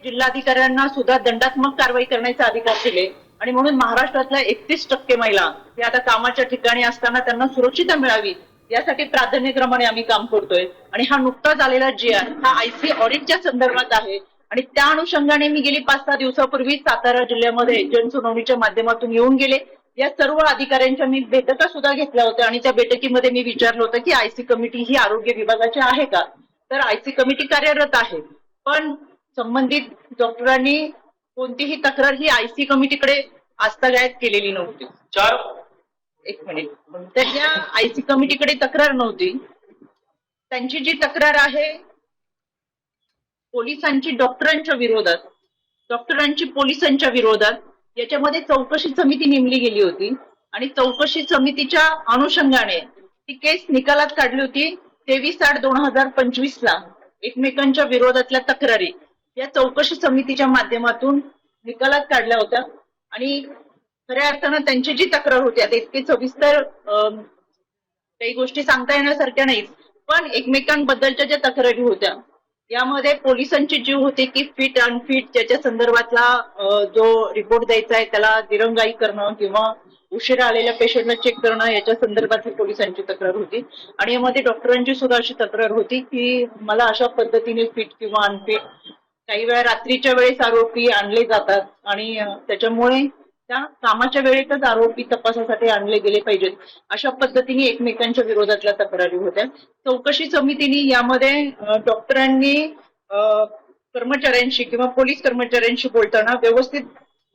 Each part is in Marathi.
जिल्हाधिकाऱ्यांना सुद्धा दंडात्मक कारवाई करण्याचे अधिकार दिले आणि म्हणून महाराष्ट्रातल्या 31% महिला हे आता कामाच्या ठिकाणी असताना त्यांना सुरक्षितता मिळावी यासाठी प्राधान्यक्रमाने आम्ही काम करतोय. आणि हा नुकताच आलेला GR हा IC ऑडिटच्या संदर्भात आहे आणि त्या अनुषंगाने मी गेली 5-6 दिवसापूर्वी सातारा जिल्ह्यामध्ये जनसुनावणीच्या माध्यमातून येऊन गेले. या सर्व अधिकाऱ्यांच्या मी बैठका सुद्धा घेतल्या होत्या आणि त्या बैठकीमध्ये मी विचारलं होतं की IC कमिटी ही आरोग्य विभागाची आहे का, तर IC कमिटी कार्यरत आहे, पण संबंधित डॉक्टरांनी कोणतीही तक्रार ही IC कमिटीकडे आजतागायत केलेली नव्हती. एक मिनिट. तर या IC कमिटीकडे तक्रार नव्हती. त्यांची जी तक्रार आहे पोलिसांची डॉक्टरांच्या विरोधात, डॉक्टरांची पोलिसांच्या विरोधात, याच्यामध्ये चौकशी समिती नेमली गेली होती आणि चौकशी समितीच्या अनुषंगाने ती केस निकालात काढली होती 23/8/2025 ला. एकमेकांच्या विरोधातल्या तक्रारी या चौकशी समितीच्या माध्यमातून निकालात काढल्या होत्या आणि खऱ्या अर्थानं त्यांची जी तक्रार होती, आता इतके सविस्तर काही गोष्टी सांगता येण्यासारख्या नाहीत, पण एकमेकांबद्दलच्या ज्या तक्रारी होत्या यामध्ये पोलिसांची जी होती की फिट अनफिट ज्याच्या संदर्भातला जो रिपोर्ट द्यायचा आहे त्याला दिरंगाई करणं किंवा उशिरा आलेल्या पेशंटला चेक करणं याच्या संदर्भातली पोलिसांची तक्रार होती. आणि यामध्ये डॉक्टरांची सुद्धा अशी तक्रार होती की मला अशा पद्धतीने फिट किंवा अनफिट काही वेळा रात्रीच्या वेळेस आरोपी आणले जातात आणि त्याच्यामुळे त्या कामाच्या वेळेतच आरोपी तपासासाठी आणले गेले पाहिजेत अशा पद्धतीने एकमेकांच्या विरोधातल्या तक्रारी होत्या. चौकशी समितीने यामध्ये डॉक्टरांनी कर्मचाऱ्यांशी किंवा पोलीस कर्मचाऱ्यांशी बोलताना व्यवस्थित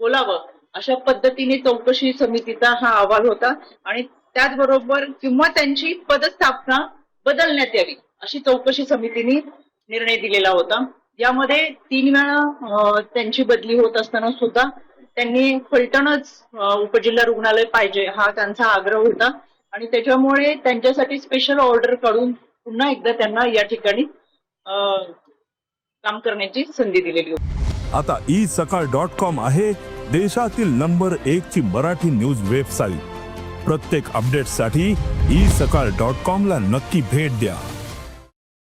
बोलावं अशा पद्धतीने चौकशी समितीचा हा अहवाल होता आणि त्याचबरोबर किंवा त्यांची पदस्थापना बदलण्यात यावी अशी चौकशी समितीने निर्णय दिलेला होता. यामध्ये 3 वेळा त्यांची बदली होत असताना सुद्धा त्यांनी फलटणच उपजिल्हा रुग्णालय पाहिजे हा त्यांचा आग्रह होता आणि त्याच्यामुळे त्यांच्यासाठी स्पेशल ऑर्डर काढून पुन्हा एकदा त्यांना या ठिकाणी काम करण्याची संधी दिलेली होती. आता isakal.com आहे देशातील नंबर 1 ची मराठी न्यूज वेबसाईट. प्रत्येक अपडेटसाठी isakal.com ला नक्की भेट द्या.